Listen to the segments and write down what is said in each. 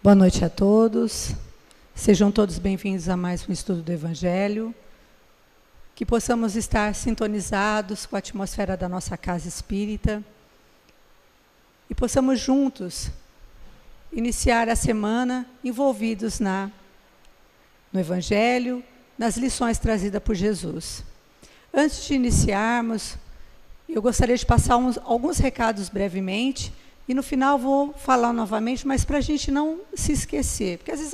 Boa noite a todos. Sejam todos bem-vindos a mais um estudo do Evangelho. Que possamos estar sintonizados com a atmosfera da nossa casa espírita e possamos juntos iniciar a semana envolvidos no Evangelho, nas lições trazidas por Jesus. Antes de iniciarmos, eu gostaria de passar alguns recados brevemente. E no final vou falar novamente, mas para a gente não se esquecer, porque às vezes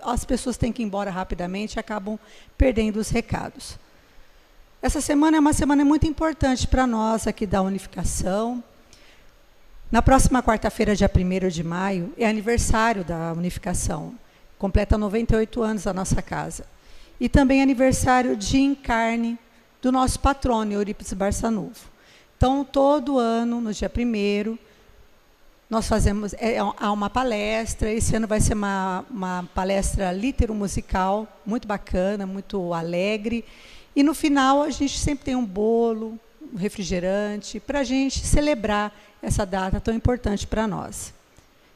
as pessoas têm que ir embora rapidamente e acabam perdendo os recados. Essa semana é uma semana muito importante para nós aqui da Unificação. Na próxima quarta-feira, dia 1º de maio, é aniversário da Unificação. Completa 98 anos a nossa casa. E também aniversário de encarne do nosso patrono, Eurípides Barçanufo. Então, todo ano, no dia 1º, nós fazemos há uma palestra. Esse ano vai ser uma palestra litero-musical, muito bacana, muito alegre. E no final a gente sempre tem um bolo, um refrigerante, para a gente celebrar essa data tão importante para nós.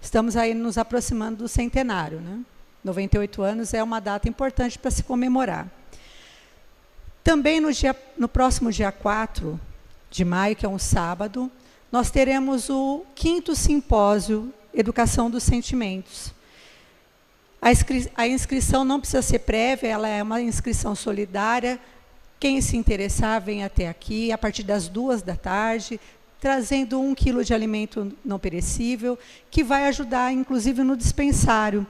Estamos aí nos aproximando do centenário, né? 98 anos é uma data importante para se comemorar. Também no próximo dia 4 de maio, que é um sábado, nós teremos o 5º simpósio Educação dos Sentimentos. A inscrição não precisa ser prévia, ela é uma inscrição solidária. Quem se interessar, vem até aqui, a partir das 14h, trazendo 1 quilo de alimento não perecível, que vai ajudar, inclusive, no dispensário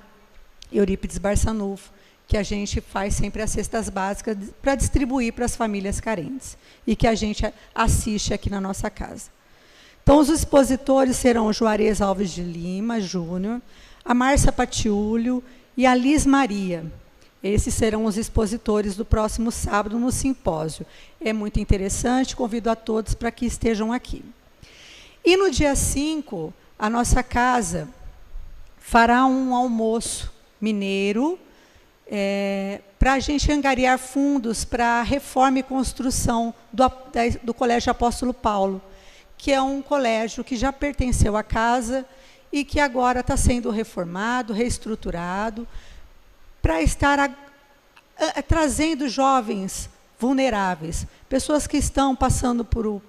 Eurípides Barçanufo, que a gente faz sempre as cestas básicas para distribuir para as famílias carentes, e que a gente assiste aqui na nossa casa. Então, os expositores serão o Juarez Alves de Lima, Júnior, a Márcia Patiúlio e a Liz Maria. Esses serão os expositores do próximo sábado no simpósio. É muito interessante, convido a todos para que estejam aqui. E no dia 5, a nossa casa fará um almoço mineiro para a gente angariar fundos para a reforma e construção do Colégio Apóstolo Paulo, que é um colégio que já pertenceu à casa e que agora está sendo reformado, reestruturado, para estar trazendo jovens vulneráveis, pessoas que estão passando pelo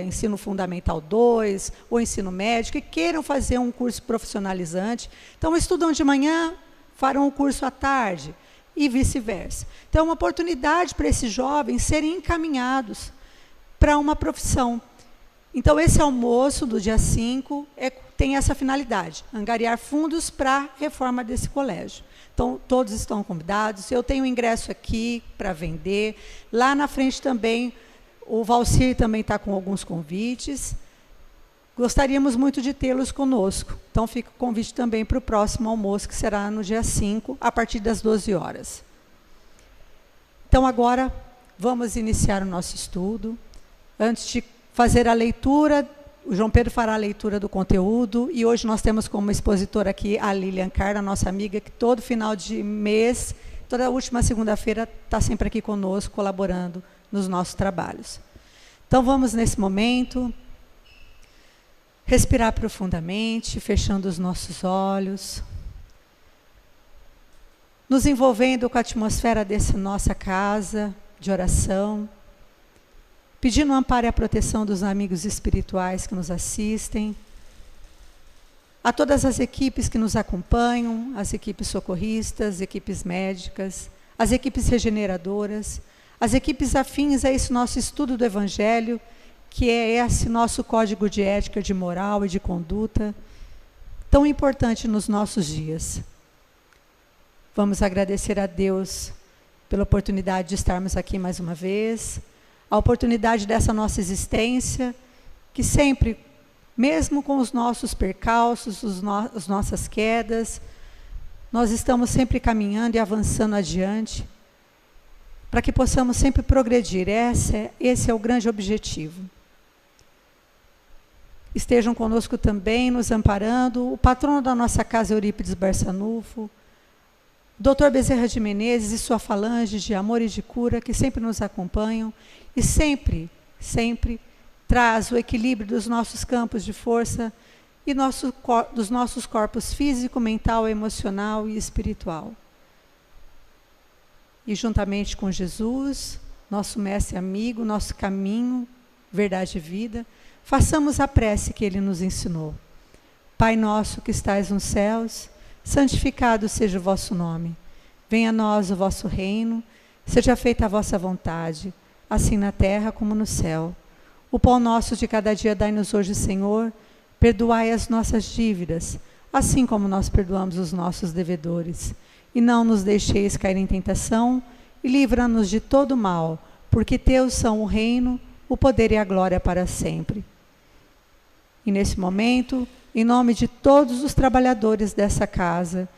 ensino fundamental 2, ou ensino médio, que queiram fazer um curso profissionalizante. Então, estudam de manhã, farão o curso à tarde, e vice-versa. Então, é uma oportunidade para esses jovens serem encaminhados para uma profissão. Então, esse almoço do dia 5 tem essa finalidade, angariar fundos para a reforma desse colégio. Então, todos estão convidados. Eu tenho ingresso aqui para vender. Lá na frente também, o Valcir também está com alguns convites. Gostaríamos muito de tê-los conosco. Então, fica o convite também para o próximo almoço, que será no dia 5, a partir das 12 horas. Então, agora, vamos iniciar o nosso estudo. Antes de fazer a leitura, o João Pedro fará a leitura do conteúdo, e hoje nós temos como expositora aqui a Lilian Carla, nossa amiga, que todo final de mês, toda última segunda-feira, está sempre aqui conosco, colaborando nos nossos trabalhos. Então, vamos nesse momento respirar profundamente, fechando os nossos olhos, nos envolvendo com a atmosfera dessa nossa casa de oração, pedindo o amparo e a proteção dos amigos espirituais que nos assistem, a todas as equipes que nos acompanham, as equipes socorristas, equipes médicas, as equipes regeneradoras, as equipes afins a esse nosso estudo do Evangelho, que é esse nosso código de ética, de moral e de conduta, tão importante nos nossos dias. Vamos agradecer a Deus pela oportunidade de estarmos aqui mais uma vez, a oportunidade dessa nossa existência, que sempre, mesmo com os nossos percalços, as nossas quedas, nós estamos sempre caminhando e avançando adiante, para que possamos sempre progredir. Esse é o grande objetivo. Estejam conosco também, nos amparando, o patrono da nossa casa, Eurípides Barçanufo, Dr. Bezerra de Menezes e sua falange de amor e de cura, que sempre nos acompanham e sempre traz o equilíbrio dos nossos campos de força e dos nossos corpos físico, mental, emocional e espiritual. E juntamente com Jesus, nosso mestre amigo, nosso caminho, verdade e vida, façamos a prece que ele nos ensinou. Pai nosso que estais nos céus, santificado seja o vosso nome. Venha a nós o vosso reino, seja feita a vossa vontade, assim na terra como no céu. O pão nosso de cada dia dai-nos hoje, Senhor. Perdoai as nossas dívidas, assim como nós perdoamos os nossos devedores. E não nos deixeis cair em tentação, e livra-nos de todo mal, porque teus são o reino, o poder e a glória para sempre. E nesse momento, em nome de todos os trabalhadores dessa casa,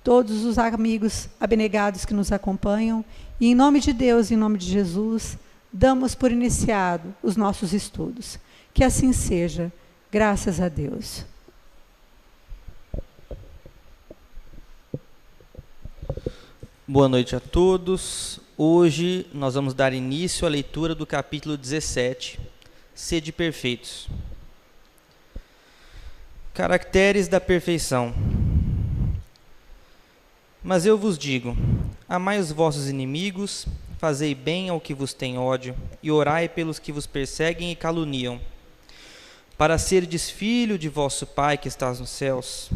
todos os amigos abnegados que nos acompanham, e em nome de Deus, em nome de Jesus, damos por iniciado os nossos estudos. Que assim seja, graças a Deus. Boa noite a todos. Hoje nós vamos dar início à leitura do capítulo 17, Sede Perfeitos. Caracteres da perfeição. Mas eu vos digo, amai os vossos inimigos, fazei bem ao que vos tem ódio, e orai pelos que vos perseguem e caluniam, para serdes filho de vosso Pai que estás nos céus,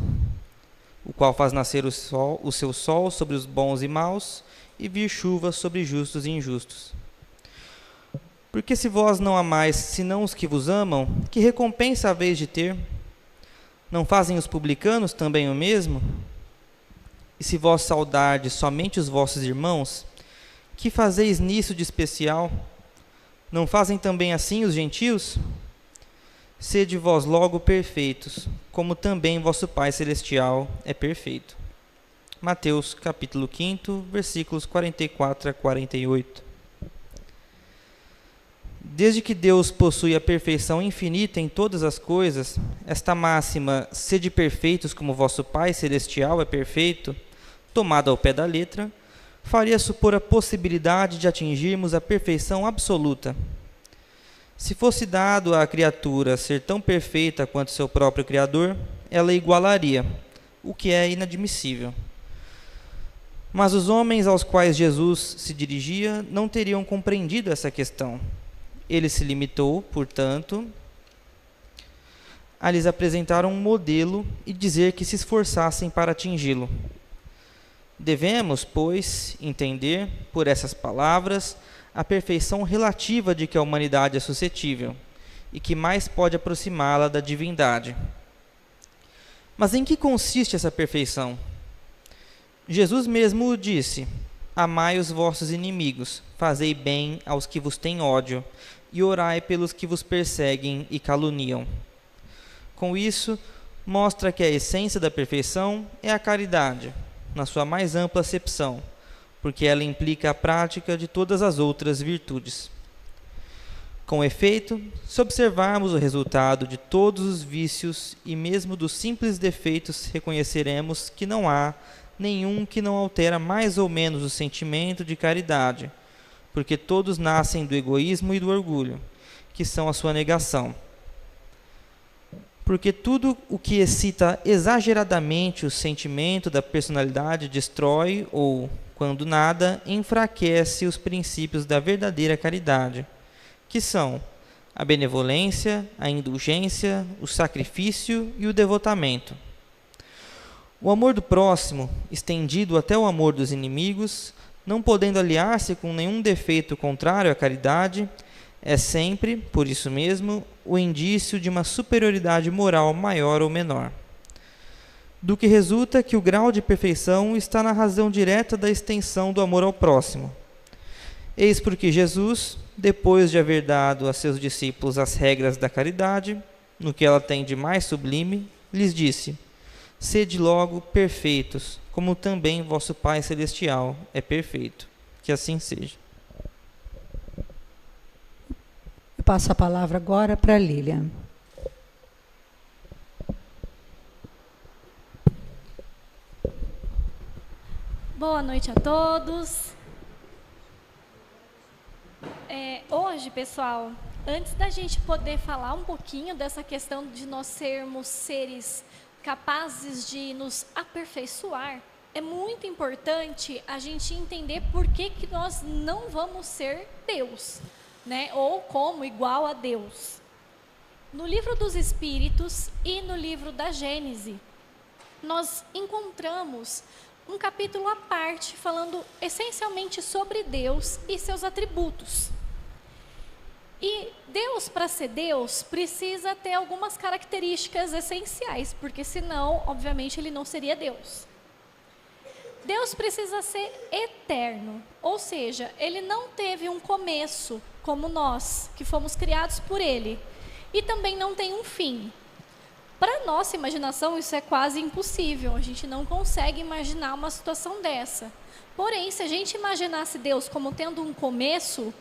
o qual faz nascer o seu sol sobre os bons e maus, e vir chuva sobre justos e injustos. Porque se vós não amais senão os que vos amam, que recompensa haveis de ter? Não fazem os publicanos também o mesmo? E se vós saudardes somente os vossos irmãos, que fazeis nisso de especial? Não fazem também assim os gentios? Sede vós logo perfeitos, como também vosso Pai Celestial é perfeito. Mateus capítulo 5, versículos 44 a 48. Desde que Deus possui a perfeição infinita em todas as coisas, esta máxima, sede perfeitos como vosso Pai Celestial é perfeito, tomada ao pé da letra, faria supor a possibilidade de atingirmos a perfeição absoluta. Se fosse dado à criatura ser tão perfeita quanto seu próprio Criador, ela igualaria, o que é inadmissível. Mas os homens aos quais Jesus se dirigia não teriam compreendido essa questão. Ele se limitou, portanto, a lhes apresentar um modelo e dizer que se esforçassem para atingi-lo. Devemos, pois, entender, por essas palavras, a perfeição relativa de que a humanidade é suscetível e que mais pode aproximá-la da divindade. Mas em que consiste essa perfeição? Jesus mesmo o disse: amai os vossos inimigos, fazei bem aos que vos têm ódio, e orai pelos que vos perseguem e caluniam. Com isso, mostra que a essência da perfeição é a caridade, na sua mais ampla acepção, porque ela implica a prática de todas as outras virtudes. Com efeito, se observarmos o resultado de todos os vícios e mesmo dos simples defeitos, reconheceremos que não há nenhum que não altera mais ou menos o sentimento de caridade, porque todos nascem do egoísmo e do orgulho, que são a sua negação. Porque tudo o que excita exageradamente o sentimento da personalidade destrói ou, quando nada, enfraquece os princípios da verdadeira caridade, que são a benevolência, a indulgência, o sacrifício e o devotamento. O amor do próximo, estendido até o amor dos inimigos, não podendo aliar-se com nenhum defeito contrário à caridade, é sempre, por isso mesmo, o indício de uma superioridade moral maior ou menor. Do que resulta que o grau de perfeição está na razão direta da extensão do amor ao próximo. Eis porque Jesus, depois de haver dado a seus discípulos as regras da caridade, no que ela tem de mais sublime, lhes disse: sede logo perfeitos, como também vosso Pai Celestial é perfeito. Que assim seja. Eu passo a palavra agora para a Lilian. Boa noite a todos. Hoje, pessoal, Antes da gente poder falar um pouquinho dessa questão de nós sermos seres capazes de nos aperfeiçoar, é muito importante a gente entender por que nós não vamos ser Deus, né? Ou como igual a Deus. No livro dos Espíritos e no livro da Gênese, nós encontramos um capítulo à parte falando essencialmente sobre Deus e seus atributos. E Deus, para ser Deus, precisa ter algumas características essenciais, porque senão, obviamente, ele não seria Deus. Deus precisa ser eterno, ou seja, ele não teve um começo como nós, que fomos criados por ele, e também não tem um fim. Para nossa imaginação, isso é quase impossível, a gente não consegue imaginar uma situação dessa. Porém, se a gente imaginasse Deus como tendo um começo,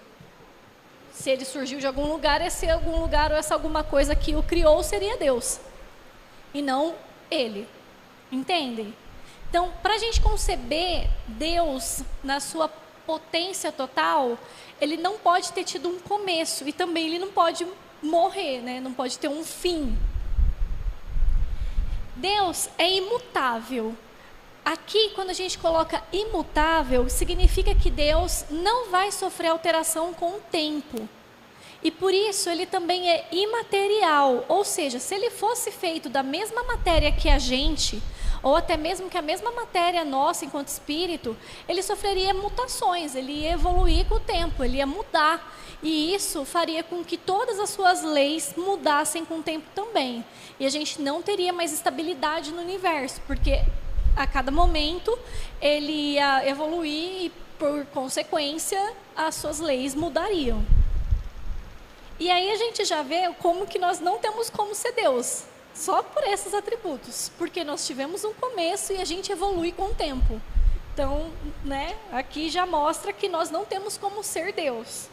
se ele surgiu de algum lugar, esse algum lugar ou essa alguma coisa que o criou seria Deus, e não ele, entendem? Então, para a gente conceber Deus na sua potência total, ele não pode ter tido um começo e também ele não pode morrer, né? Não pode ter um fim. Deus é imutável. Aqui, quando a gente coloca imutável, significa que Deus não vai sofrer alteração com o tempo. E por isso ele também é imaterial, ou seja, se ele fosse feito da mesma matéria que a gente, ou até mesmo que a mesma matéria nossa enquanto espírito, ele sofreria mutações, ele ia evoluir com o tempo, ele ia mudar. E isso faria com que todas as suas leis mudassem com o tempo também. E a gente não teria mais estabilidade no universo, porque a cada momento ele ia evoluir e, por consequência, as suas leis mudariam. E aí a gente já vê como que nós não temos como ser Deus, só por esses atributos, porque nós tivemos um começo e a gente evolui com o tempo. Então, né, aqui já mostra que nós não temos como ser Deus.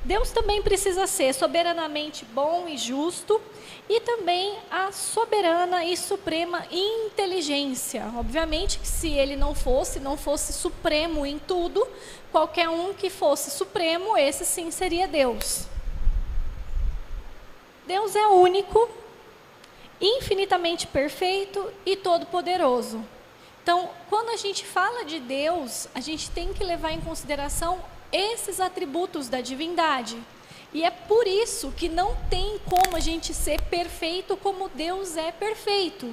Deus também precisa ser soberanamente bom e justo, e também a soberana e suprema inteligência. Obviamente que se ele não fosse supremo em tudo, qualquer um que fosse supremo, esse sim seria Deus. Deus é único, infinitamente perfeito e todo-poderoso. Então, quando a gente fala de Deus, a gente tem que levar em consideração esses atributos da divindade. E é por isso que não tem como a gente ser perfeito como Deus é perfeito.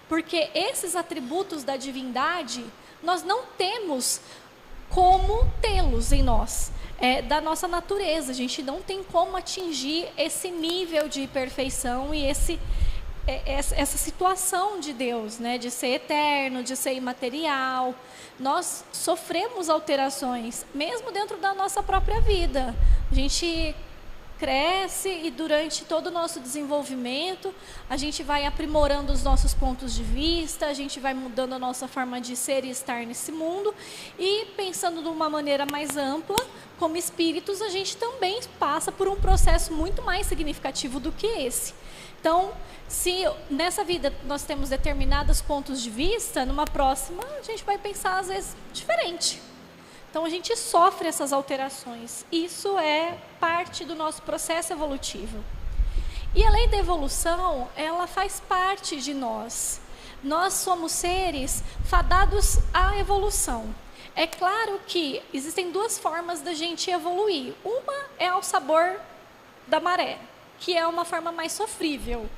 Porque esses atributos da divindade, nós não temos como tê-los em nós. É da nossa natureza, a gente não tem como atingir esse nível de perfeição e essa situação de Deus, né? De ser eterno, de ser imaterial. Nós sofremos alterações, mesmo dentro da nossa própria vida. A gente cresce e durante todo o nosso desenvolvimento, a gente vai aprimorando os nossos pontos de vista, a gente vai mudando a nossa forma de ser e estar nesse mundo. E pensando de uma maneira mais ampla, como espíritos, a gente também passa por um processo muito mais significativo do que esse. Então, se nessa vida nós temos determinados pontos de vista, numa próxima a gente vai pensar às vezes diferente. Então a gente sofre essas alterações. Isso é parte do nosso processo evolutivo. E a lei da evolução, ela faz parte de nós. Nós somos seres fadados à evolução. É claro que existem duas formas da gente evoluir. Uma é ao sabor da maré, que é uma forma mais sofrível,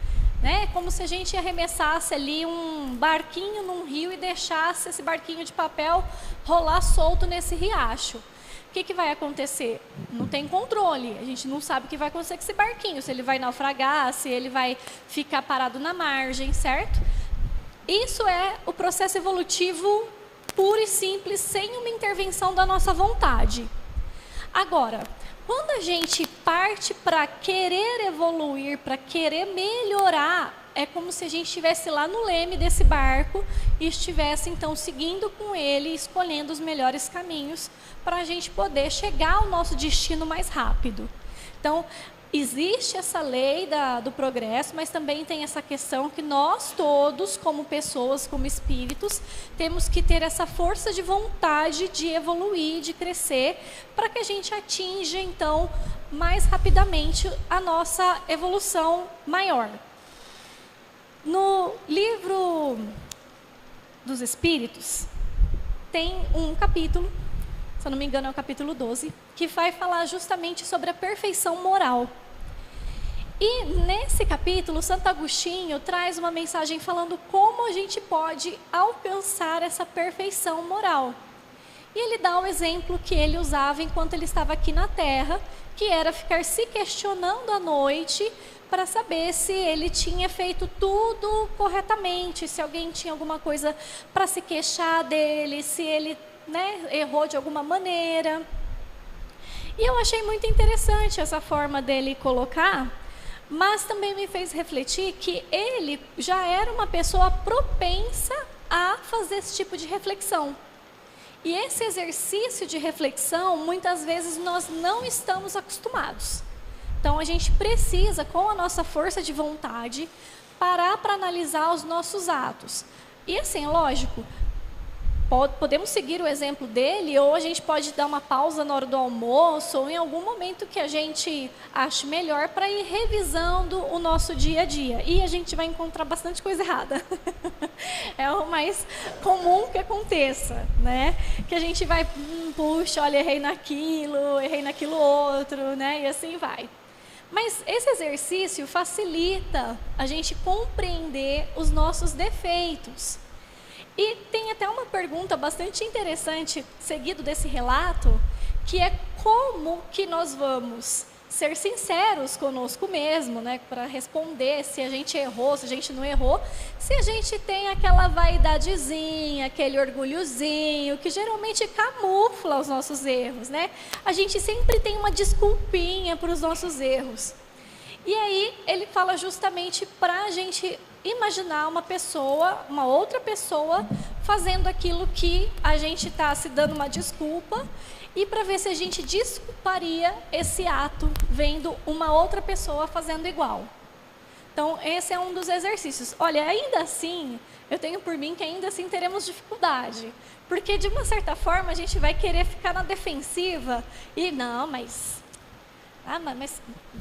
né? Como se a gente arremessasse ali um barquinho num rio e deixasse esse barquinho de papel rolar solto nesse riacho. O que vai acontecer? Não tem controle, a gente não sabe o que vai acontecer com esse barquinho, se ele vai naufragar, se ele vai ficar parado na margem, certo? Isso é o processo evolutivo puro e simples, sem uma intervenção da nossa vontade. Agora, quando a gente parte para querer evoluir, para querer melhorar, é como se a gente estivesse lá no leme desse barco e estivesse então seguindo com ele, escolhendo os melhores caminhos para a gente poder chegar ao nosso destino mais rápido. Então, existe essa lei do progresso, mas também tem essa questão que nós todos, como pessoas, como espíritos, temos que ter essa força de vontade de evoluir, de crescer, para que a gente atinja, então, mais rapidamente a nossa evolução maior. No livro dos Espíritos, tem um capítulo, se eu não me engano é o capítulo 12, que vai falar justamente sobre a perfeição moral. E nesse capítulo, Santo Agostinho traz uma mensagem falando como a gente pode alcançar essa perfeição moral. E ele dá o exemplo que ele usava enquanto ele estava aqui na Terra, que era ficar se questionando à noite para saber se ele tinha feito tudo corretamente, se alguém tinha alguma coisa para se queixar dele, se ele, errou de alguma maneira. E eu achei muito interessante essa forma dele colocar, mas também me fez refletir que ele já era uma pessoa propensa a fazer esse tipo de reflexão. E esse exercício de reflexão, muitas vezes nós não estamos acostumados. Então a gente precisa, com a nossa força de vontade, parar para analisar os nossos atos. E assim, lógico, podemos seguir o exemplo dele, ou a gente pode dar uma pausa na hora do almoço, ou em algum momento que a gente ache melhor para ir revisando o nosso dia a dia. E a gente vai encontrar bastante coisa errada. É o mais comum que aconteça, né? Que a gente vai, puxa, olha, errei naquilo outro, né? E assim vai. Mas esse exercício facilita a gente compreender os nossos defeitos. E tem até uma pergunta bastante interessante, seguido desse relato, que é como que nós vamos ser sinceros conosco mesmo, né, para responder se a gente errou, se a gente não errou, se a gente tem aquela vaidadezinha, aquele orgulhozinho, que geralmente camufla os nossos erros, né? A gente sempre tem uma desculpinha para os nossos erros. E aí ele fala justamente para a gente imaginar uma outra pessoa, fazendo aquilo que a gente está se dando uma desculpa, e para ver se a gente desculparia esse ato, vendo uma outra pessoa fazendo igual. Então, esse é um dos exercícios. Olha, ainda assim, eu tenho por mim que ainda assim teremos dificuldade, porque de uma certa forma a gente vai querer ficar na defensiva, e não, mas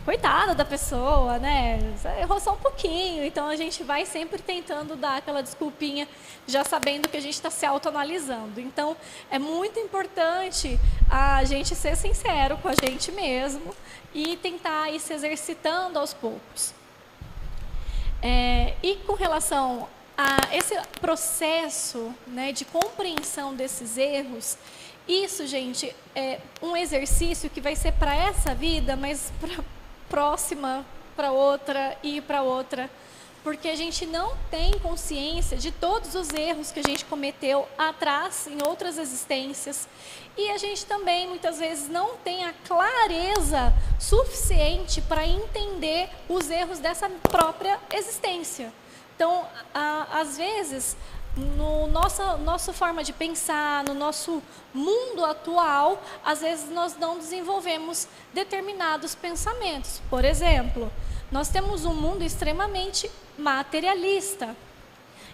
coitada da pessoa, né? Errou só um pouquinho. Então a gente vai sempre tentando dar aquela desculpinha, já sabendo que a gente está se autoanalisando. Então é muito importante a gente ser sincero com a gente mesmo e tentar ir se exercitando aos poucos. E com relação a esse processo, né, de compreensão desses erros, isso, gente, é um exercício que vai ser para essa vida, mas para a próxima, para outra e para outra. Porque a gente não tem consciência de todos os erros que a gente cometeu atrás, em outras existências. E a gente também, muitas vezes, não tem a clareza suficiente para entender os erros dessa própria existência. Então, às vezes, no nossa forma de pensar, no nosso mundo atual, às vezes nós não desenvolvemos determinados pensamentos. Por exemplo, nós temos um mundo extremamente materialista.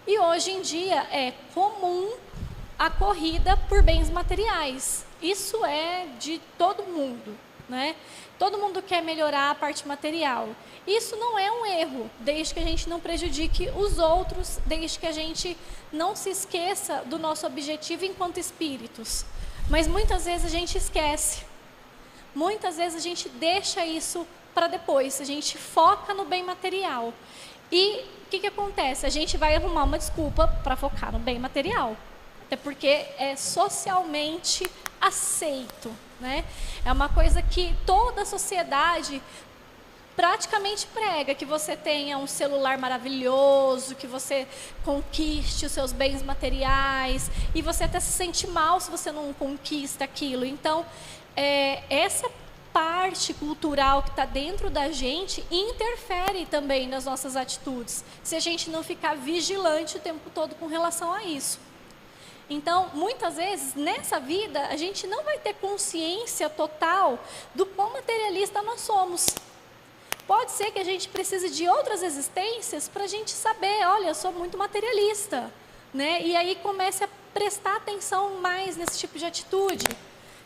E hoje em dia é comum a corrida por bens materiais. Isso é de todo mundo, né? Todo mundo quer melhorar a parte material. Isso não é um erro, desde que a gente não prejudique os outros, desde que a gente não se esqueça do nosso objetivo enquanto espíritos. Mas muitas vezes a gente esquece. Muitas vezes a gente deixa isso para depois, a gente foca no bem material. E o que acontece? A gente vai arrumar uma desculpa para focar no bem material. Até porque é socialmente aceito, né? É uma coisa que toda a sociedade praticamente prega, que você tenha um celular maravilhoso, que você conquiste os seus bens materiais, e você até se sente mal se você não conquista aquilo. Então, essa parte cultural que está dentro da gente interfere também nas nossas atitudes, se a gente não ficar vigilante o tempo todo com relação a isso. Então, muitas vezes, nessa vida, a gente não vai ter consciência total do quão materialista nós somos. pode ser que a gente precise de outras existências para a gente saber, olha, eu sou muito materialista, né? E aí comece a prestar atenção mais nesse tipo de atitude.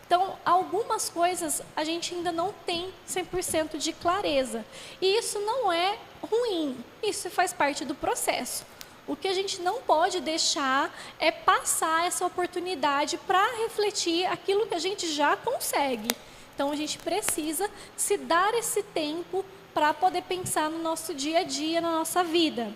Então, algumas coisas a gente ainda não tem 100% de clareza. E isso não é ruim, isso faz parte do processo. O que a gente não pode deixar é passar essa oportunidade para refletir aquilo que a gente já consegue. Então, a gente precisa se dar esse tempo para poder pensar no nosso dia a dia, na nossa vida.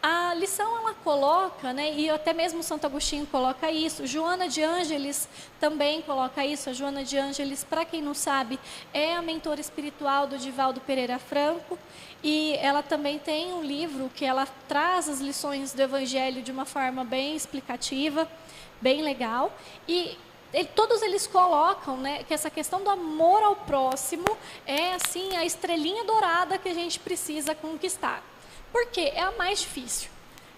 A lição, ela coloca, né, e até mesmo Santo Agostinho coloca isso, Joana de Ângeles também coloca isso. A Joana de Ângeles, para quem não sabe, é a mentora espiritual do Divaldo Pereira Franco, e ela também tem um livro que ela traz as lições do Evangelho de uma forma bem explicativa, bem legal, e todos eles colocam, né, que essa questão do amor ao próximo é assim a estrelinha dourada que a gente precisa conquistar. Porque é a mais difícil.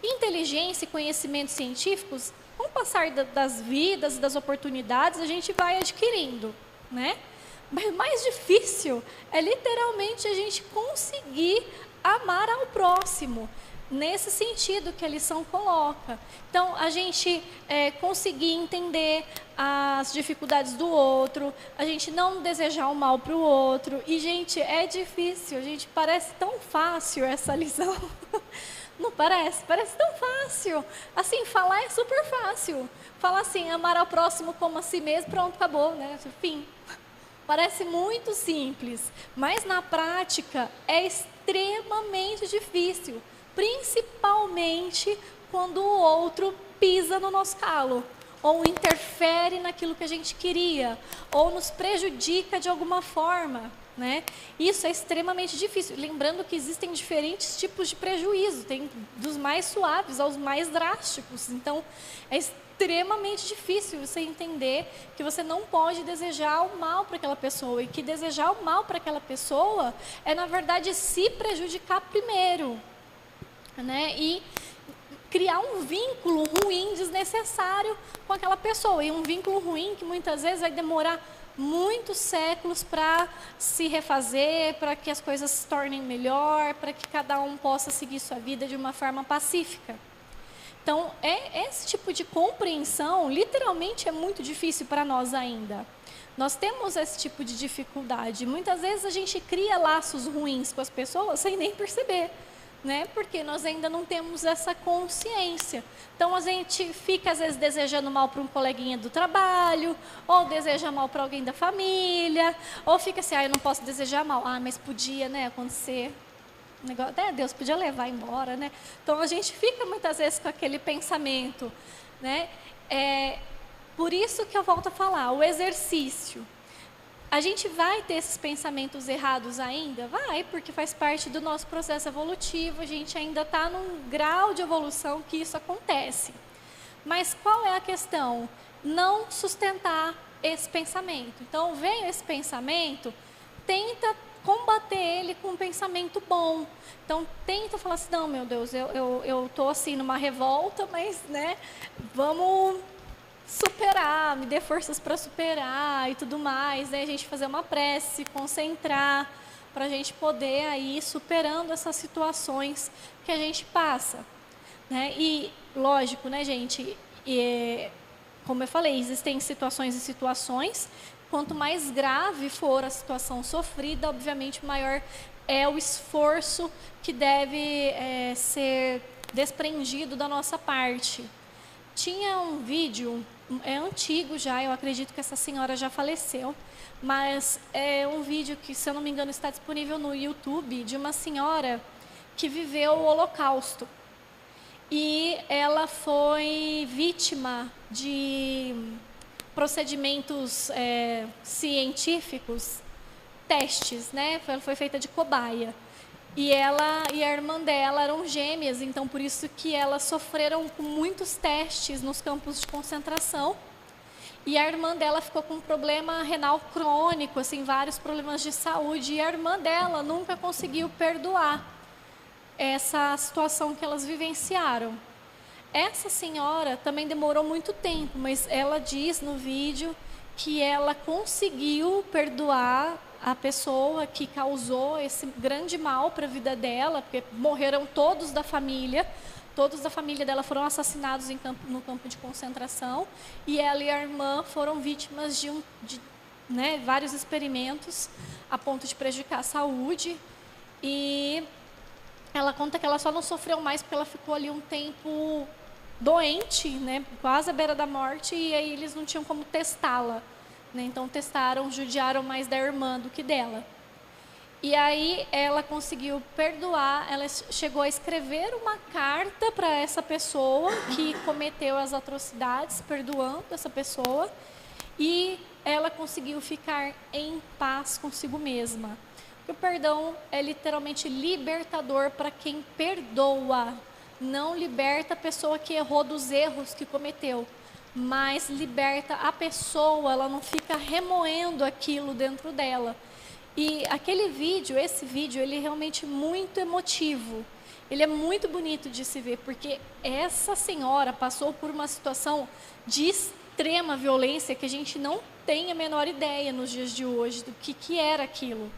Inteligência e conhecimentos científicos, com o passar das vidas e das oportunidades, a gente vai adquirindo, né? Mas o mais difícil é literalmente a gente conseguir amar ao próximo, nesse sentido que a lição coloca. Então, a gente conseguir entender as dificuldades do outro, a gente não desejar o mal para o outro. E, gente, é difícil, gente, parece tão fácil essa lição. Não parece? Parece tão fácil. Assim, falar é super fácil. Falar assim, amar ao próximo como a si mesmo, pronto, acabou, né? Fim. Parece muito simples, mas na prática é extremamente difícil. Principalmente quando o outro pisa no nosso calo, ou interfere naquilo que a gente queria, ou nos prejudica de alguma forma, né? Isso é extremamente difícil. Lembrando que existem diferentes tipos de prejuízo, tem dos mais suaves aos mais drásticos. Então, é extremamente difícil você entender que você não pode desejar o mal para aquela pessoa, e que desejar o mal para aquela pessoa é, na verdade, se prejudicar primeiro, né? E criar um vínculo ruim, desnecessário com aquela pessoa. E um vínculo ruim que muitas vezes vai demorar muitos séculos para se refazer, para que as coisas se tornem melhor, para que cada um possa seguir sua vida de uma forma pacífica. Então, esse tipo de compreensão, literalmente, é muito difícil para nós ainda. Nós temos esse tipo de dificuldade. Muitas vezes a gente cria laços ruins com as pessoas sem nem perceber, né? Porque nós ainda não temos essa consciência. Então, a gente fica, às vezes, desejando mal para um coleguinha do trabalho, ou deseja mal para alguém da família, ou fica assim, eu não posso desejar mal. Mas podia, né, acontecer. Negócio, Deus podia levar embora, né? Então, a gente fica, muitas vezes, com aquele pensamento, né? Por isso que eu volto a falar, o exercício. A gente vai ter esses pensamentos errados ainda? Vai, porque faz parte do nosso processo evolutivo, a gente ainda está num grau de evolução que isso acontece. Mas qual é a questão? Não sustentar esse pensamento. Então, vem esse pensamento, tenta combater ele com um pensamento bom. Então, tenta falar assim, não, meu Deus, eu estou assim numa revolta, mas, né, vamos superar, me dê forças para superar e tudo mais, né? A gente fazer uma prece, se concentrar, para a gente poder aí ir superando essas situações que a gente passa, né? E, lógico, né, gente, como eu falei, existem situações e situações, quanto mais grave for a situação sofrida, obviamente, maior é o esforço que deve ser desprendido da nossa parte. Tinha um vídeo, é antigo já, eu acredito que essa senhora já faleceu, mas é um vídeo que, se eu não me engano, está disponível no YouTube, de uma senhora que viveu o Holocausto. E ela foi vítima de procedimentos científicos, testes, né? Ela foi feita de cobaia. E ela e a irmã dela eram gêmeas, então por isso que elas sofreram com muitos testes nos campos de concentração. E a irmã dela ficou com um problema renal crônico, assim, vários problemas de saúde. E a irmã dela nunca conseguiu perdoar essa situação que elas vivenciaram. Essa senhora também demorou muito tempo, mas ela diz no vídeo que ela conseguiu perdoar a pessoa que causou esse grande mal para a vida dela, porque morreram todos da família dela foram assassinados no campo de concentração, e ela e a irmã foram vítimas de vários experimentos a ponto de prejudicar a saúde. E ela conta que ela só não sofreu mais porque ela ficou ali um tempo doente, né, quase à beira da morte, e aí eles não tinham como testá-la, né, então judiaram mais da irmã do que dela. E aí ela conseguiu perdoar, ela chegou a escrever uma carta para essa pessoa que cometeu as atrocidades, perdoando essa pessoa, e ela conseguiu ficar em paz consigo mesma. O perdão é literalmente libertador para quem perdoa. Não liberta a pessoa que errou dos erros que cometeu, mas liberta a pessoa, ela não fica remoendo aquilo dentro dela. E esse vídeo, ele é realmente muito emotivo. Ele é muito bonito de se ver, porque essa senhora passou por uma situação de extrema violência que a gente não tem a menor ideia nos dias de hoje do que era aquilo.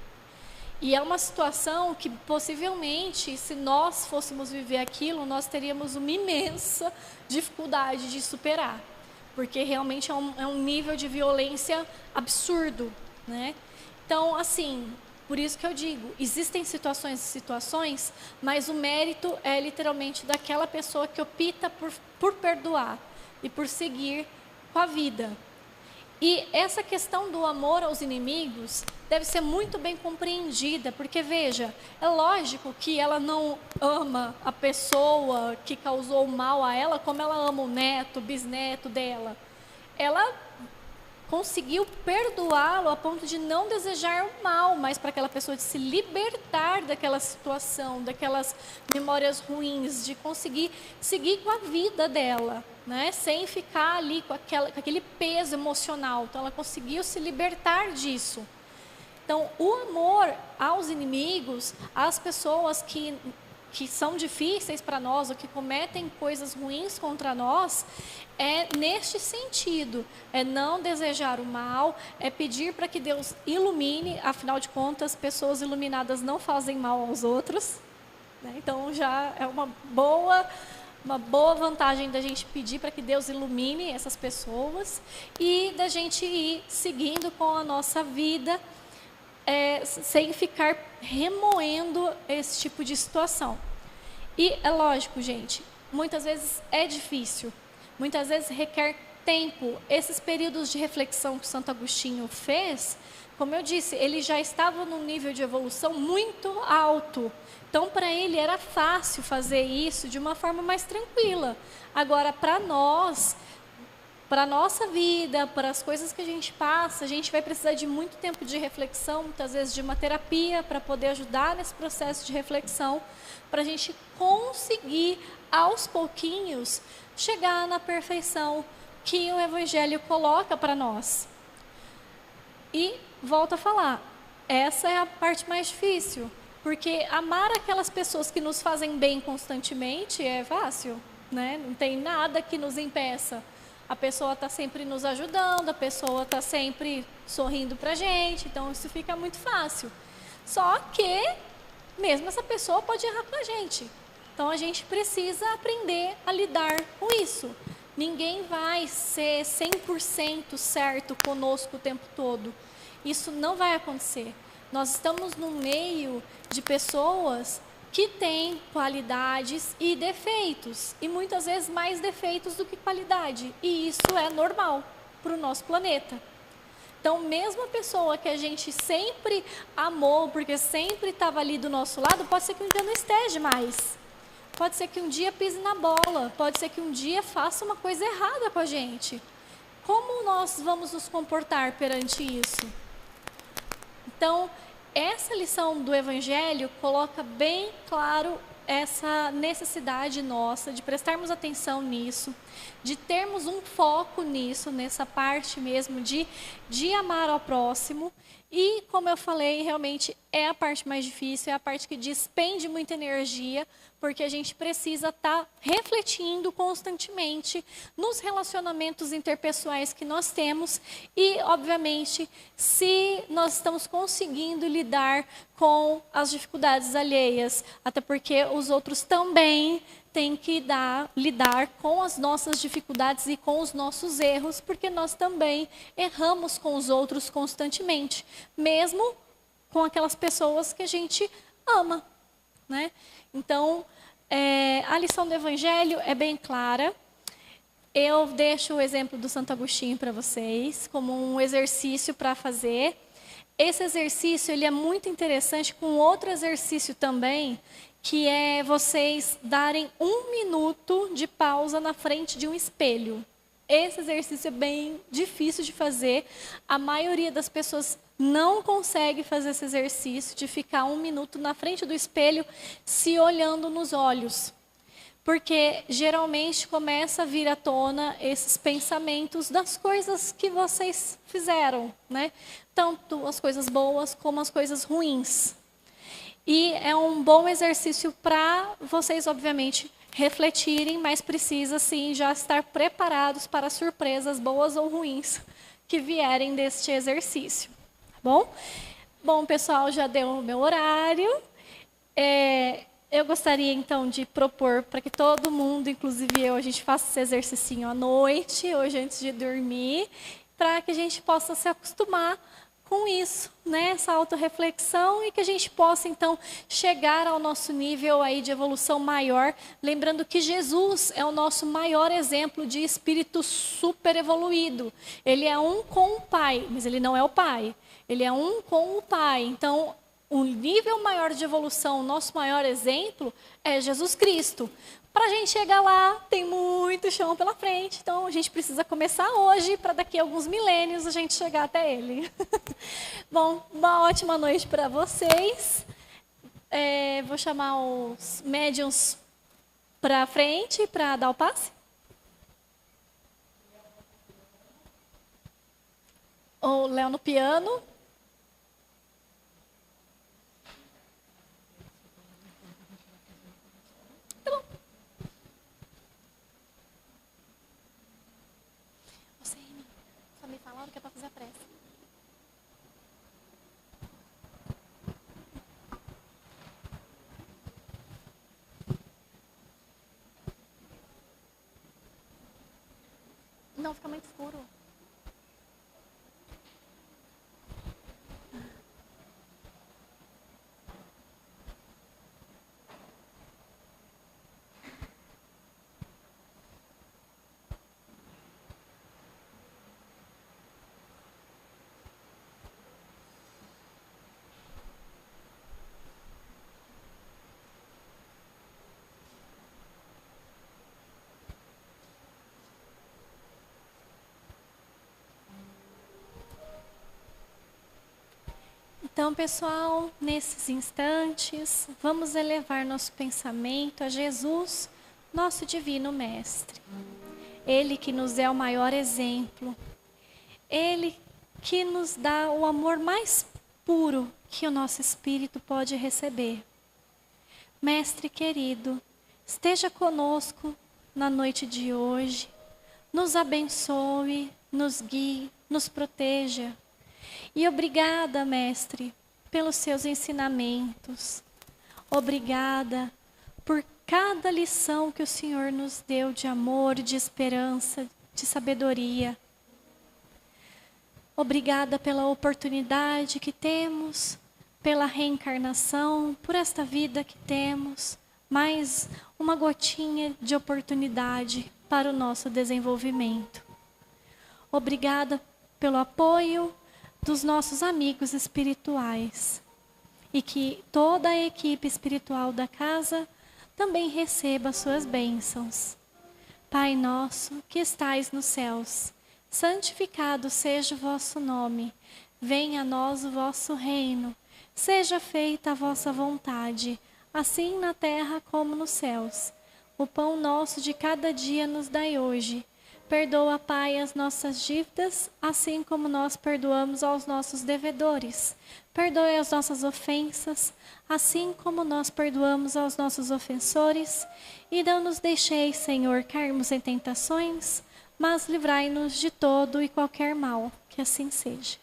E é uma situação que, possivelmente, se nós fôssemos viver aquilo, nós teríamos uma imensa dificuldade de superar. Porque realmente é um nível de violência absurdo, né? Então, assim, por isso que eu digo, existem situações e situações, mas o mérito é literalmente daquela pessoa que opta por perdoar e por seguir com a vida. E essa questão do amor aos inimigos deve ser muito bem compreendida, porque, veja, é lógico que ela não ama a pessoa que causou mal a ela como ela ama o neto, o bisneto dela. Ela conseguiu perdoá-lo a ponto de não desejar o mal, mas para aquela pessoa de se libertar daquela situação, daquelas memórias ruins, de conseguir seguir com a vida dela, né? Sem ficar ali com aquele peso emocional. Então, ela conseguiu se libertar disso. Então, o amor aos inimigos, às pessoas que são difíceis para nós, ou que cometem coisas ruins contra nós, é neste sentido, é não desejar o mal, é pedir para que Deus ilumine, afinal de contas, pessoas iluminadas não fazem mal aos outros, né? Então já é uma boa vantagem da gente pedir para que Deus ilumine essas pessoas, e da gente ir seguindo com a nossa vida, sem ficar remoendo esse tipo de situação. E é lógico, gente, muitas vezes é difícil, muitas vezes requer tempo. Esses períodos de reflexão que Santo Agostinho fez, como eu disse, ele já estava num nível de evolução muito alto. Então, para ele era fácil fazer isso de uma forma mais tranquila. Agora, para nós, para a nossa vida, para as coisas que a gente passa, a gente vai precisar de muito tempo de reflexão, muitas vezes de uma terapia, para poder ajudar nesse processo de reflexão, para a gente conseguir, aos pouquinhos, chegar na perfeição que o Evangelho coloca para nós. E, volto a falar, essa é a parte mais difícil, porque amar aquelas pessoas que nos fazem bem constantemente é fácil, né? Não tem nada que nos impeça. A pessoa está sempre nos ajudando, a pessoa está sempre sorrindo para a gente, então isso fica muito fácil. Só que, mesmo essa pessoa pode errar com a gente. Então, a gente precisa aprender a lidar com isso. Ninguém vai ser 100% certo conosco o tempo todo. Isso não vai acontecer. Nós estamos no meio de pessoas que têm qualidades e defeitos, e muitas vezes mais defeitos do que qualidade, e isso é normal para o nosso planeta. Então, mesmo a pessoa que a gente sempre amou, porque sempre estava ali do nosso lado, pode ser que um dia não esteja mais. Pode ser que um dia pise na bola, pode ser que um dia faça uma coisa errada com a gente. Como nós vamos nos comportar perante isso? Então, essa lição do Evangelho coloca bem claro essa necessidade nossa de prestarmos atenção nisso, de termos um foco nisso, nessa parte mesmo de amar ao próximo. E, como eu falei, realmente é a parte mais difícil, é a parte que despende muita energia, porque a gente precisa estar refletindo constantemente nos relacionamentos interpessoais que nós temos e, obviamente, se nós estamos conseguindo lidar com as dificuldades alheias, até porque os outros também têm que lidar com as nossas dificuldades e com os nossos erros, porque nós também erramos com os outros constantemente, mesmo com aquelas pessoas que a gente ama, né? Então, a lição do Evangelho é bem clara. Eu deixo o exemplo do Santo Agostinho para vocês, como um exercício para fazer. Esse exercício ele é muito interessante com outro exercício também, que é vocês darem 1 minuto de pausa na frente de um espelho. Esse exercício é bem difícil de fazer. A maioria das pessoas não consegue fazer esse exercício de ficar 1 minuto na frente do espelho se olhando nos olhos. Porque geralmente começa a vir à tona esses pensamentos das coisas que vocês fizeram, né? Tanto as coisas boas como as coisas ruins. E é um bom exercício para vocês, obviamente, refletirem, mas precisa sim já estar preparados para surpresas boas ou ruins que vierem deste exercício. Tá bom? Bom, pessoal, já deu o meu horário. Eu gostaria, então, de propor para que todo mundo, inclusive eu, a gente faça esse exercício à noite, hoje antes de dormir, para que a gente possa se acostumar com isso, né? Essa autorreflexão e que a gente possa, então, chegar ao nosso nível aí de evolução maior, lembrando que Jesus é o nosso maior exemplo de espírito super evoluído. Ele é um com o Pai, mas ele não é o Pai. Ele é um com o Pai. Então, o nível maior de evolução, o nosso maior exemplo é Jesus Cristo. Para a gente chegar lá, tem muito chão pela frente, então a gente precisa começar hoje, para daqui a alguns milênios a gente chegar até ele. Bom, uma ótima noite para vocês. Vou chamar os médiuns para frente para dar o passe. O Léo no piano. Que é para fazer a prece. Não, fica muito escuro. Então, pessoal, nesses instantes, vamos elevar nosso pensamento a Jesus, nosso divino mestre. Ele que nos é o maior exemplo. Ele que nos dá o amor mais puro que o nosso espírito pode receber. Mestre querido, esteja conosco na noite de hoje. Nos abençoe, nos guie, nos proteja. E obrigada, Mestre, pelos seus ensinamentos. Obrigada por cada lição que o Senhor nos deu de amor, de esperança, de sabedoria. Obrigada pela oportunidade que temos, pela reencarnação, por esta vida que temos, mais uma gotinha de oportunidade para o nosso desenvolvimento. Obrigada pelo apoio dos nossos amigos espirituais e que toda a equipe espiritual da casa também receba suas bênçãos. Pai nosso que estais nos céus, santificado seja o vosso nome, venha a nós o vosso reino, seja feita a vossa vontade, assim na terra como nos céus. O pão nosso de cada dia nos dai hoje, Perdoa, Pai, as nossas dívidas, assim como nós perdoamos aos nossos devedores. Perdoe as nossas ofensas, assim como nós perdoamos aos nossos ofensores. E não nos deixeis, Senhor, cairmos em tentações, mas livrai-nos de todo e qualquer mal. Que assim seja.